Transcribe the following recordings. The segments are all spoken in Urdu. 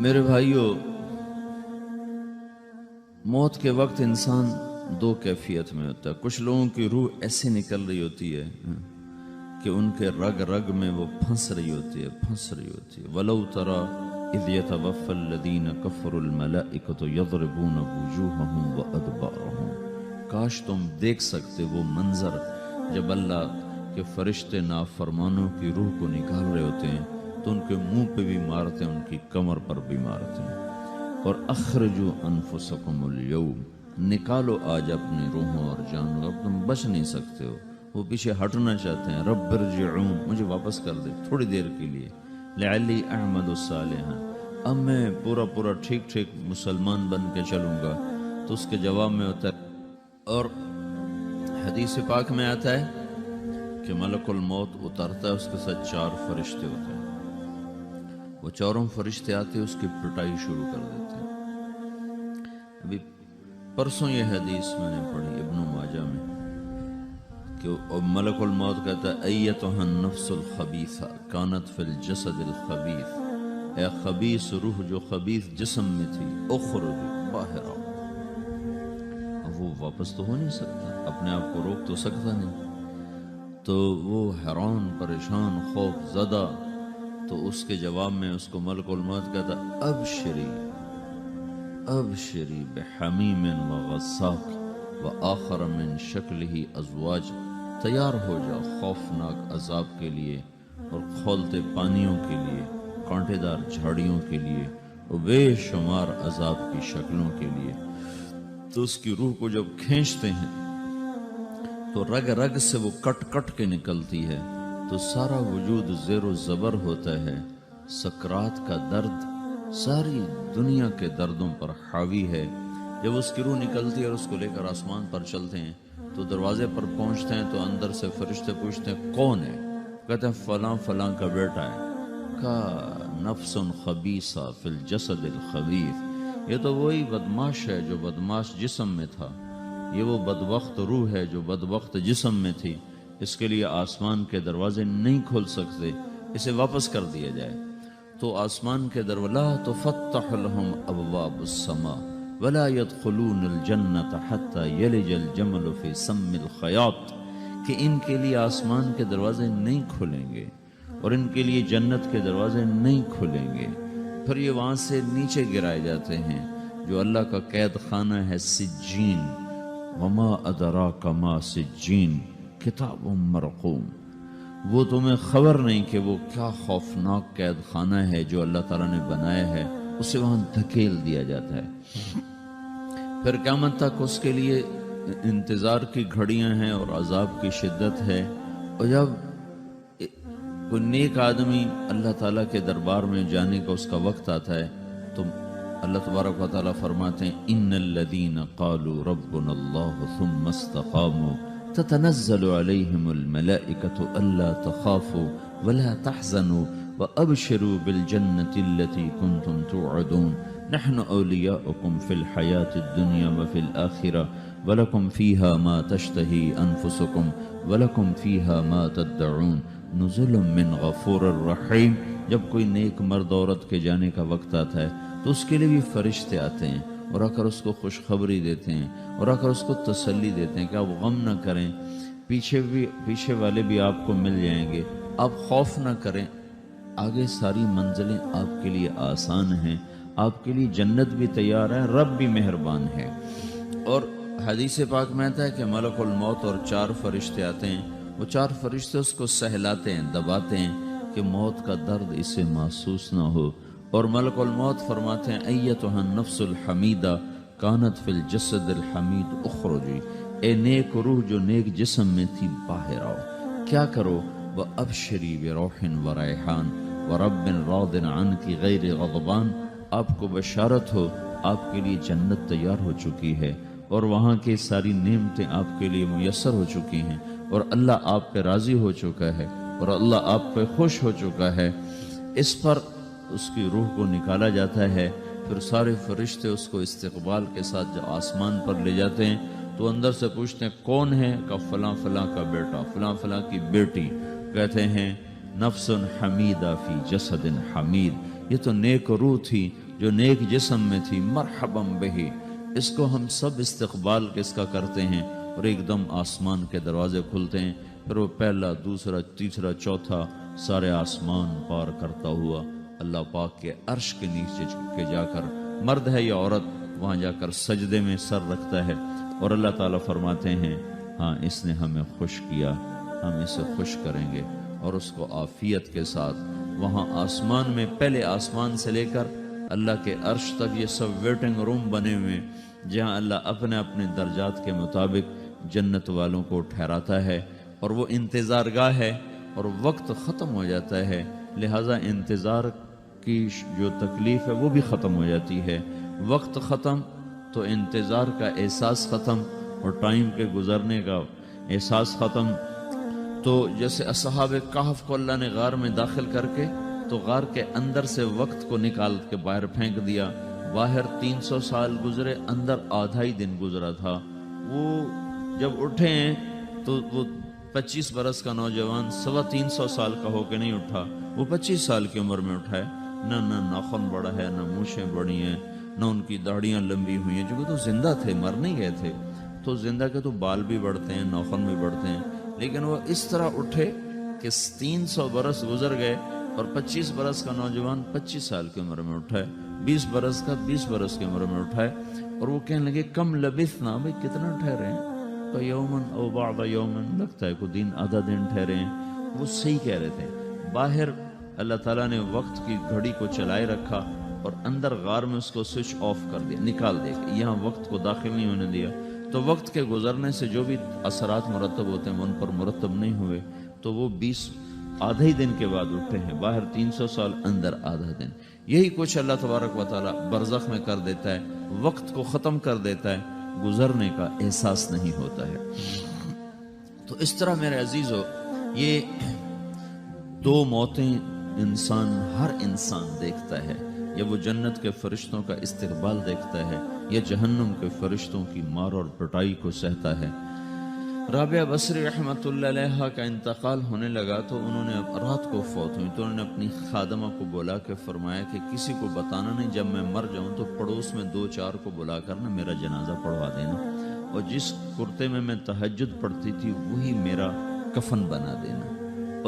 میرے بھائیوں، موت کے وقت انسان دو کیفیت میں ہوتا ہے۔ کچھ لوگوں کی روح ایسے نکل رہی ہوتی ہے کہ ان کے رگ رگ میں وہ پھنس رہی ہوتی ہے وَلَوْ تَرَى إِذْ يَتَوَفَّى الَّذِينَ كَفَرُوا الْمَلَائِكَةُ يَضْرِبُونَ وُجُوهَهُمْ وَأَدْبَارَهُمْ۔ کاش تم دیکھ سکتے وہ منظر جب اللہ کے فرشتے نافرمانوں کی روح کو نکال رہے ہوتے ہیں تو ان کے منہ پہ بھی مارتے ہیں، ان کی کمر پر بھی مارتے ہیں۔ اور اخرجوا انفسکم اليوم، نکالو آج اپنی روحوں اور جانوں، اب تم بچ نہیں سکتے ہو۔ وہ پیچھے ہٹنا چاہتے ہیں، رب ارجعون، مجھے واپس کر دے تھوڑی دیر کے لیے، لعلی اعمل صالحا، اب میں پورا ٹھیک مسلمان بن کے چلوں گا۔ تو اس کے جواب میں ہوتا ہے، اور حدیث پاک میں آتا ہے کہ ملک الموت اترتا ہے، اس کے ساتھ 4 فرشتے ہوتے ہیں۔ وہ 4 فرشتے آتے اس کی پٹائی شروع کر دیتے ہیں۔ ابھی پرسوں یہ حدیث میں نے پڑھی ابن ماجہ میں کہ ملک الموت کہتا ہے ایتھا النفس الخبیثہ کانت فی الجسد الخبیث، اے خبیث روح جو خبیث جسم میں تھی، اخرجی، باہر آؤ۔ اب وہ واپس تو ہو نہیں سکتا، اپنے آپ کو روک تو سکتا نہیں، تو وہ حیران پریشان خوف زدہ، تو اس کے جواب میں اس کو ملک الموت کہتا ابشری بحمیم وغساق وآخر من شکلہ ازواج، تیار ہو جاؤ خوفناک عذاب کے لیے اور کھولتے پانیوں کے لیے، کانٹے دار جھاڑیوں کے لیے اور بے شمار عذاب کی شکلوں کے لیے۔ تو اس کی روح کو جب کھینچتے ہیں تو رگ رگ سے وہ کٹ کے نکلتی ہے، تو سارا وجود زیر و زبر ہوتا ہے، سکرات کا درد ساری دنیا کے دردوں پر حاوی ہے۔ جب اس کی روح نکلتی ہے اور اس کو لے کر آسمان پر چلتے ہیں تو دروازے پر پہنچتے ہیں تو اندر سے فرشتے پوچھتے ہیں کون ہے؟ کہتے ہیں فلاں کا بیٹا ہے۔ کا نفس خبیثہ فی الجسد الخبیث، یہ تو وہی بدماش ہے جو بدماش جسم میں تھا، یہ وہ بدبخت روح ہے جو بدبخت جسم میں تھی، اس کے لیے آسمان کے دروازے نہیں کھول سکتے، اسے واپس کر دیا جائے۔ تو آسمان کے دروازے لا تفتح لهم ابواب السماء ولا يدخلون الجنة حتى يلج الجمل في سم الخياط، کہ ان کے لیے آسمان کے دروازے نہیں کھلیں گے اور ان کے لیے جنت کے دروازے نہیں کھلیں گے، پھر یہ وہاں سے نیچے گرائے جاتے ہیں جو اللہ کا قید خانہ ہے سجین، وما ادراک ما سجین کتاب مرقوم، وہ تمہیں خبر نہیں کہ وہ کیا خوفناک قید خانہ ہے جو اللہ تعالیٰ نے بنایا ہے، اسے وہاں دھکیل دیا جاتا ہے۔ پھر قیامت تک اس کے لیے انتظار کی گھڑیاں ہیں اور عذاب کی شدت ہے۔ اور جب کوئی نیک آدمی اللہ تعالیٰ کے دربار میں جانے کا اس کا وقت آتا ہے تو اللہ تبارک و تعالیٰ فرماتے ہیں ان الذین قالوا ربنا اللہ ثم استقاموا تتنزل علیہم الملائکۃ الا تخافوا ولا تحزنوا وابشروا بالجنۃ التي کنتم توعدون نحن اولیاؤکم فی الحیاۃ الدنیا وفی الآخرہ ولکم فیہا ما تشتہی انفسکم ولکم فیہا ما تدعون نزل من غفور الرحیم۔ جب کوئی نیک مرد عورت کے جانے کا وقت آتا ہے تو اس کے لیے بھی فرشتے آتے ہیں اور آ کر اس کو خوشخبری دیتے ہیں اور آ کر اس کو تسلی دیتے ہیں کہ آپ غم نہ کریں، پیچھے والے بھی آپ کو مل جائیں گے، آپ خوف نہ کریں، آگے ساری منزلیں آپ کے لیے آسان ہیں، آپ کے لیے جنت بھی تیار ہے، رب بھی مہربان ہے۔ اور حدیث پاک میں آتا ہے کہ ملک الموت اور 4 فرشتے آتے ہیں، وہ 4 فرشتے اس کو سہلاتے ہیں، دباتے ہیں کہ موت کا درد اسے محسوس نہ ہو، اور ملک الموت فرماتے ہیں ایتھا النفس الحمیدہ کانت فی الجسد الحمید اخرجی، اے نیک روح جو نیک جسم میں تھی باہر آؤ۔ کیا کرو؟ وابشری بروح وریحان ورب راض عنک غیر غضبان، آپ کو بشارت ہو آپ کے لیے جنت تیار ہو چکی ہے اور وہاں کی ساری نعمتیں آپ کے لیے میسر ہو چکی ہیں اور اللہ آپ پہ راضی ہو چکا ہے اور اللہ آپ پہ خوش ہو چکا ہے۔ اس پر اس کی روح کو نکالا جاتا ہے، پھر سارے فرشتے اس کو استقبال کے ساتھ جب آسمان پر لے جاتے ہیں تو اندر سے پوچھتے ہیں کون ہے؟ کہ فلاں کا بیٹا، فلاں کی بیٹی۔ کہتے ہیں نفس حمیدہ فی جسد حمید، یہ تو نیک روح تھی جو نیک جسم میں تھی، مرحبا بہی، اس کو ہم سب استقبال کس کا کرتے ہیں، اور ایک دم آسمان کے دروازے کھلتے ہیں، پھر وہ پہلا، دوسرا، تیسرا، چوتھا سارے آسمان پار کرتا ہوا اللہ پاک کے عرش کے نیچے کے جا کر، مرد ہے یا عورت، وہاں جا کر سجدے میں سر رکھتا ہے، اور اللہ تعالیٰ فرماتے ہیں ہاں اس نے ہمیں خوش کیا، ہم اسے خوش کریں گے، اور اس کو عافیت کے ساتھ وہاں آسمان میں، پہلے آسمان سے لے کر اللہ کے عرش تک یہ سب ویٹنگ روم بنے ہوئے، جہاں اللہ اپنے اپنے درجات کے مطابق جنت والوں کو ٹھہراتا ہے، اور وہ انتظار گاہ ہے، اور وقت ختم ہو جاتا ہے، لہٰذا انتظار کی جو تکلیف ہے وہ بھی ختم ہو جاتی ہے، وقت ختم تو انتظار کا احساس ختم، اور ٹائم کے گزرنے کا احساس ختم۔ تو جیسے اصحاب کہف کو اللہ نے غار میں داخل کر کے، تو غار کے اندر سے وقت کو نکال کے باہر پھینک دیا، باہر 300 سال گزرے، اندر آدھا ہی دن گزرا تھا۔ وہ جب اٹھے ہیں تو وہ 25 برس کا نوجوان 325 سال کا ہو کے نہیں اٹھا، وہ 25 سال کی عمر میں اٹھا ہے، نہ ناخن بڑا ہے، نہ مونچھیں بڑی ہیں، نہ ان کی داڑیاں لمبی ہوئی ہیں، جو تو زندہ تھے، مر نہیں گئے تھے، تو زندہ کے تو بال بھی بڑھتے ہیں، ناخن بھی بڑھتے ہیں، لیکن وہ اس طرح اٹھے کہ 300 برس گزر گئے، اور 25 برس کا نوجوان 25 سال کی عمر میں اٹھا ہے، 20 برس کا 20 برس کی عمر میں اٹھا ہے، اور وہ کہنے لگے کم لبثنا، بھئی کتنا ٹھہرے ہیں، تو یومن او بعض یومن، لگتا ہے کوئی دن، آدھا دن ٹھہرے ہیں۔ وہ صحیح کہہ رہے تھے، باہر اللہ تعالیٰ نے وقت کی گھڑی کو چلائے رکھا، اور اندر غار میں اس کو سوئچ آف کر دیا، نکال دیا، یہاں وقت کو داخل نہیں ہونے دیا، تو وقت کے گزرنے سے جو بھی اثرات مرتب ہوتے ہیں ان پر مرتب نہیں ہوئے، تو وہ 20 آدھے ہی دن کے بعد اٹھے ہیں، باہر 300 سال، اندر آدھا دن۔ یہی کچھ اللہ تبارک و تعالیٰ برزخ میں کر دیتا ہے، وقت کو ختم کر دیتا ہے، گزرنے کا احساس نہیں ہوتا ہے۔ تو اس طرح میرے عزیزو، یہ دو موتیں ہر انسان دیکھتا ہے، یا وہ جنت کے فرشتوں کا استقبال دیکھتا ہے، یا جہنم کے فرشتوں کی مار اور پٹائی کو سہتا ہے۔ رابعہ بصری رحمۃ اللہ علیہ کا انتقال ہونے لگا، تو انہوں نے رات کو فوت ہوئی، تو انہوں نے اپنی خادمہ کو بلا کے فرمایا کہ کسی کو بتانا نہیں، جب میں مر جاؤں تو پڑوس میں 2-4 کو بلا کر نا میرا جنازہ پڑھوا دینا، اور جس کرتے میں تہجد پڑھتی تھی وہی میرا کفن بنا دینا،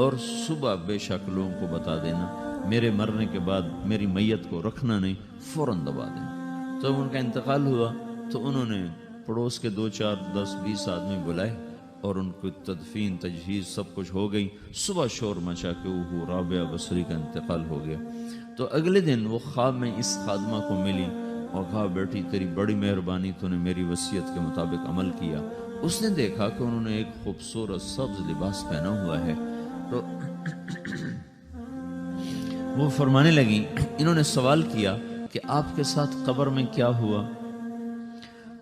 اور صبح بے شک لوگوں کو بتا دینا، میرے مرنے کے بعد میری میت کو رکھنا نہیں، فوراً دبا دینا۔ تو ان کا انتقال ہوا، تو انہوں نے پڑوس کے 2-4 10-20 آدمی بلائے، اور ان کو تدفین تجہیز سب کچھ ہو گئی، صبح شور مچا کہ وہ رابعہ بصری کا انتقال ہو گیا۔ تو اگلے دن وہ خواب میں اس خادمہ کو ملی، اور کہا بیٹی تیری بڑی مہربانی، تو نے میری وصیت کے مطابق عمل کیا۔ اس نے دیکھا کہ انہوں نے ایک خوبصورت سبز لباس پہنا ہوا ہے، تو وہ فرمانے لگی، انہوں نے سوال کیا کہ آپ کے ساتھ قبر میں کیا ہوا؟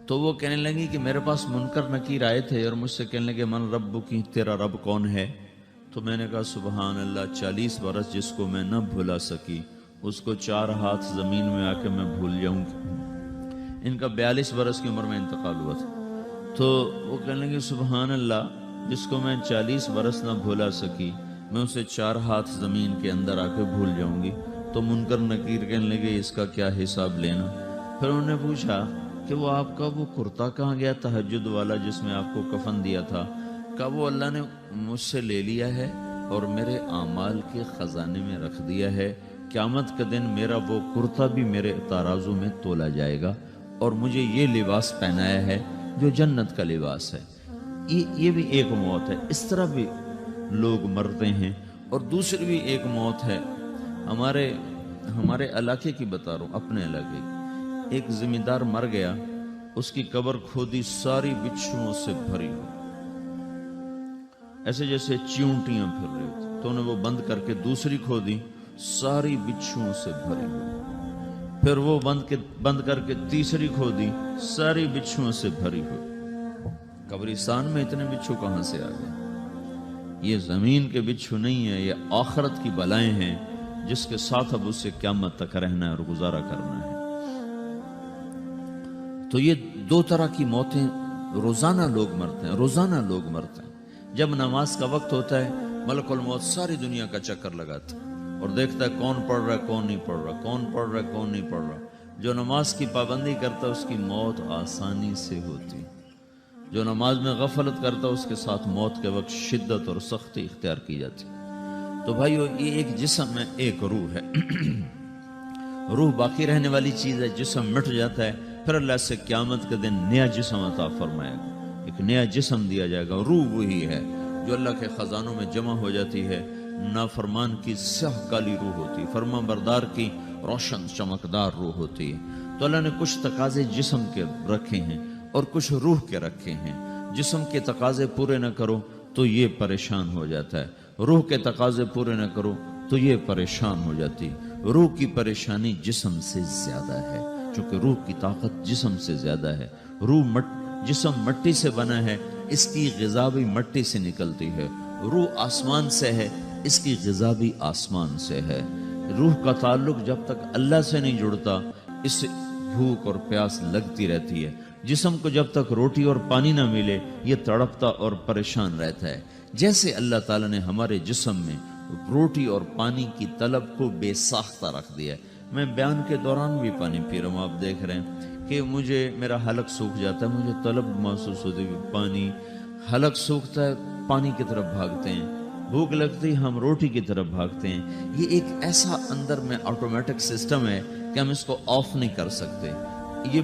تو وہ کہنے لگی کہ میرے پاس منکر نکیر آئے تھے، اور مجھ سے کہنے لگے من رب کی، تیرا رب کون ہے؟ تو میں نے کہا سبحان اللہ، 40 برس جس کو میں نہ بھلا سکی، اس کو 4 ہاتھ زمین میں آ کے میں بھول جاؤں گی۔ ان کا 42 برس کی عمر میں انتقال ہوا تھا۔ تو وہ کہنے لگے سبحان اللہ، جس کو میں 40 برس نہ بھولا سکی، میں اسے 4 ہاتھ زمین کے اندر آ کے بھول جاؤں گی۔ تو منکر نکیر کہنے لگے اس کا کیا حساب لینا؟ پھر انہوں نے پوچھا کہ وہ آپ کا وہ کرتا کہاں گیا تہجد والا جس میں آپ کو کفن دیا تھا؟ کہا وہ اللہ نے مجھ سے لے لیا ہے اور میرے اعمال کے خزانے میں رکھ دیا ہے، قیامت کے دن میرا وہ کرتا بھی میرے ترازو میں تولا جائے گا، اور مجھے یہ لباس پہنایا ہے جو جنت کا لباس ہے۔ یہ بھی ایک موت ہے۔ اس طرح بھی لوگ مرتے ہیں۔ اور دوسری بھی ایک موت ہے، ہمارے علاقے کی بتا رہا ہوں، اپنے علاقے کی۔ ایک زمیندار مر گیا، اس کی قبر کھودی، ساری بچھوؤں سے بھری ہو، ایسے جیسے چیونٹیاں پھر رہی ہوتی، تو انہیں وہ بند کر کے دوسری کھودی، ساری بچھوؤں سے بھری ہو، پھر وہ بند کر کے تیسری کھودی، ساری بچھوؤں سے بھری ہو۔ قبرستان میں اتنے بچھو کہاں سے آ گئے؟ یہ زمین کے بچھو نہیں ہے، یہ آخرت کی بلائیں ہیں جس کے ساتھ اب اسے قیامت تک رہنا ہے اور گزارا کرنا ہے۔ تو یہ 2 طرح کی موتیں روزانہ لوگ مرتے ہیں، روزانہ لوگ مرتے ہیں۔ جب نماز کا وقت ہوتا ہے، ملک الموت ساری دنیا کا چکر لگاتا ہے، اور دیکھتا ہے کون پڑھ رہا ہے کون نہیں پڑھ رہا، کون پڑھ رہا ہے کون نہیں پڑھ رہا۔ جو نماز کی پابندی کرتا ہے اس کی موت آسانی سے ہوتی، جو نماز میں غفلت کرتا ہے اس کے ساتھ موت کے وقت شدت اور سختی اختیار کی جاتی۔ تو بھائیو، یہ ایک جسم ہے، ایک روح ہے۔ روح باقی رہنے والی چیز ہے، جسم مٹ جاتا ہے، پھر اللہ سے قیامت کے دن نیا جسم عطا فرمائے گا، ایک نیا جسم دیا جائے گا۔ روح وہی ہے جو اللہ کے خزانوں میں جمع ہو جاتی ہے۔ نافرمان کی سیاہ کالی روح ہوتی، فرمان بردار کی روشن چمکدار روح ہوتی ہے۔ تو اللہ نے کچھ تقاضے جسم کے رکھے ہیں اور کچھ روح کے رکھے ہیں۔ جسم کے تقاضے پورے نہ کرو تو یہ پریشان ہو جاتا ہے، روح کے تقاضے پورے نہ کرو تو یہ پریشان ہو جاتی۔ روح کی پریشانی جسم سے زیادہ ہے، چونکہ روح کی طاقت جسم سے زیادہ ہے۔ جسم مٹی سے بنا ہے، اس کی غذا بھی مٹی سے نکلتی ہے۔ روح آسمان سے ہے، اس کی غذا بھی آسمان سے ہے۔ روح کا تعلق جب تک اللہ سے نہیں جڑتا، اس سے بھوک اور پیاس لگتی رہتی ہے۔ جسم کو جب تک روٹی اور پانی نہ ملے یہ تڑپتا اور پریشان رہتا ہے۔ جیسے اللہ تعالیٰ نے ہمارے جسم میں روٹی اور پانی کی طلب کو بے ساختہ رکھ دیا ہے۔ میں بیان کے دوران بھی پانی پی رہا ہوں، آپ دیکھ رہے ہیں کہ میرا حلق سوکھ جاتا ہے، مجھے طلب محسوس ہوتی ہے، پانی، حلق سوکھتا ہے پانی کی طرف بھاگتے ہیں، بھوک لگتی ہم روٹی کی طرف بھاگتے ہیں۔ یہ ایک ایسا اندر میں آٹومیٹک سسٹم ہے کہ ہم اس کو آف نہیں کر سکتے۔ یہ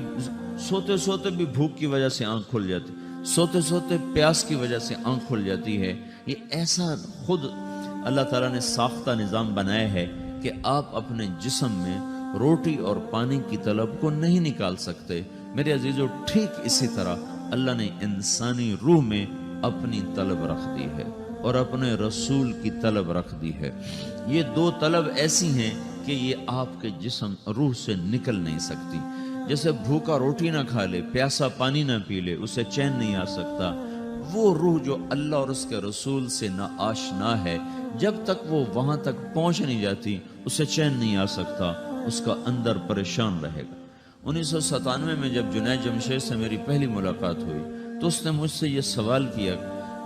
سوتے سوتے بھی بھوک کی وجہ سے آنکھ کھل جاتی، سوتے سوتے پیاس کی وجہ سے آنکھ کھل جاتی ہے۔ یہ ایسا خود اللہ تعالیٰ نے ساختہ نظام بنایا ہے کہ آپ اپنے جسم میں روٹی اور پانی کی طلب کو نہیں نکال سکتے۔ میرے عزیزو، ٹھیک اسی طرح اللہ نے انسانی روح میں اپنی طلب رکھ دی ہے اور اپنے رسول کی طلب رکھ دی ہے۔ یہ دو طلب ایسی ہیں کہ یہ آپ کے جسم روح سے نکل نہیں سکتی۔ جیسے بھوکا روٹی نہ کھا لے، پیاسا پانی نہ پی لے، اسے چین نہیں آ سکتا۔ وہ روح جو اللہ اور اس کے رسول سے نہ آشنا ہے، جب تک وہ وہاں تک پہنچ نہیں جاتی اسے چین نہیں آ سکتا، اس کا اندر پریشان رہے گا۔ 1997 میں جب جنید جمشید سے میری پہلی ملاقات ہوئی تو اس نے مجھ سے یہ سوال کیا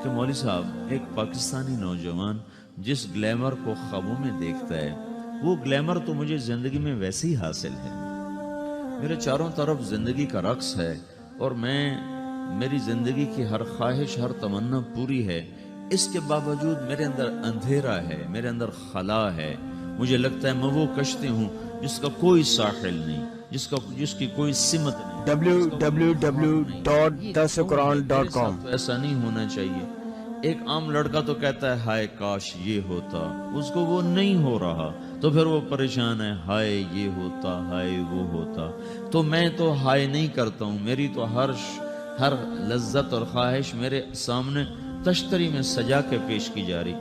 کہ مولوی صاحب، ایک پاکستانی نوجوان جس گلیمر کو خوابوں میں دیکھتا ہے، وہ گلیمر تو مجھے زندگی میں ویسے ہی حاصل ہے، میرے چاروں طرف زندگی کا رقص ہے اور میری زندگی کی ہر خواہش، ہر تمنا پوری ہے، اس کے باوجود میرے اندر اندھیرا ہے، میرے اندر خلا ہے۔ مجھے لگتا ہے میں وہ کشتی ہوں جس کا کوئی ساحل نہیں، جس کی کوئی سمت نہیں۔ www.dasquran.com۔ ایسا نہیں ہونا چاہیے۔ ایک عام لڑکا تو کہتا ہے ہائے کاش یہ ہوتا، اس کو وہ نہیں ہو رہا تو پھر وہ پریشان ہے، ہائے یہ ہوتا، ہائے وہ ہوتا۔ تو میں تو ہائے نہیں کرتا ہوں، میری تو ہر لذت اور خواہش میرے سامنے تشتری میں سجا کے پیش کی جا رہی۔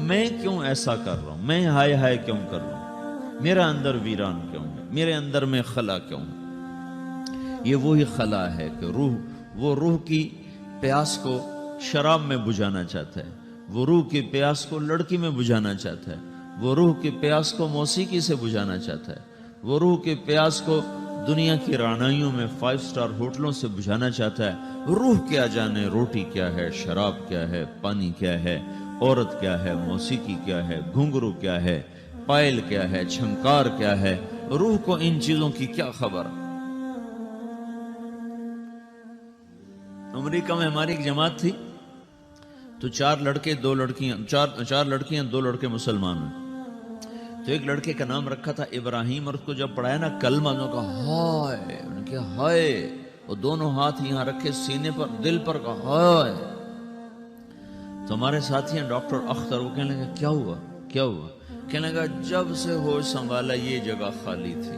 میں کیوں ایسا کر رہا ہوں؟ میں ہائے ہائے کیوں کر رہا ہوں؟ میرا اندر ویران کیوں ہے؟ میرے اندر میں خلا کیوں ہے؟ یہ وہی خلا ہے کہ وہ روح کی پیاس کو شراب میں بجھانا چاہتا ہے، وہ روح کی پیاس کو لڑکی میں بجھانا چاہتا ہے، وہ روح کی پیاس کو موسیقی سے بجھانا چاہتا ہے، وہ روح کی پیاس کو دنیا کی رعنائیوں میں 5 اسٹار ہوٹلوں سے بجھانا چاہتا ہے۔ روح کیا جانے روٹی کیا ہے، شراب کیا ہے، پانی کیا ہے، عورت کیا ہے، موسیقی کیا ہے، گھنگرو کیا ہے، پائل کیا ہے، چھنکار کیا ہے، روح کو ان چیزوں کی کیا خبر؟ امریکہ میں ہماری ایک جماعت تھی تو 4 لڑکے 2 لڑکیاں، 4 لڑکیاں 2 لڑکے مسلمان ہیں۔ تو ایک لڑکے کا نام رکھا تھا ابراہیم، اور اس کو جب پڑھایا نا کلمہ، انہوں نے کہا ہائے، انہوں نے کہا ہائے، اور دونوں ہاتھ یہاں رکھے سینے پر، دل پر، کہا ہائے۔ تو ہمارے ساتھی ہیں ڈاکٹر اختر، وہ کہنے لگا کیا ہوا کیا ہوا؟ کہنے لگا جب سے ہوش سنبھالا یہ جگہ خالی تھی،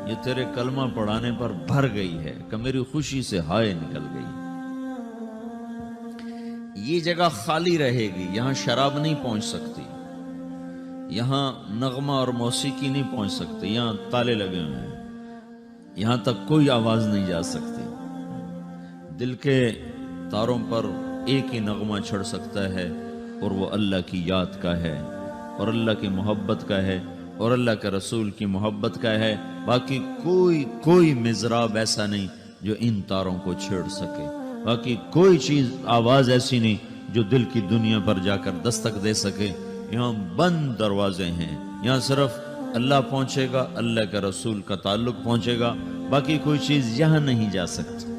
یہ تیرے کلمہ پڑھانے پر بھر گئی ہے کہ میری خوشی سے ہائے نکل گئی۔ یہ جگہ خالی رہے گی، یہاں شراب نہیں پہنچ سکتی، یہاں نغمہ اور موسیقی نہیں پہنچ سکتے، یہاں تالے لگے ہوئے ہیں، یہاں تک کوئی آواز نہیں جا سکتی۔ دل کے تاروں پر ایک ہی نغمہ چڑھ سکتا ہے اور وہ اللہ کی یاد کا ہے اور اللہ کی محبت کا ہے اور اللہ کے رسول کی محبت کا ہے۔ باقی کوئی مضراب ایسا نہیں جو ان تاروں کو چھیڑ سکے، باقی کوئی چیز، آواز ایسی نہیں جو دل کی دنیا پر جا کر دستک دے سکے۔ یہاں بند دروازے ہیں، یہاں صرف اللہ پہنچے گا، اللہ کے رسول کا تعلق پہنچے گا، باقی کوئی چیز یہاں نہیں جا سکتی۔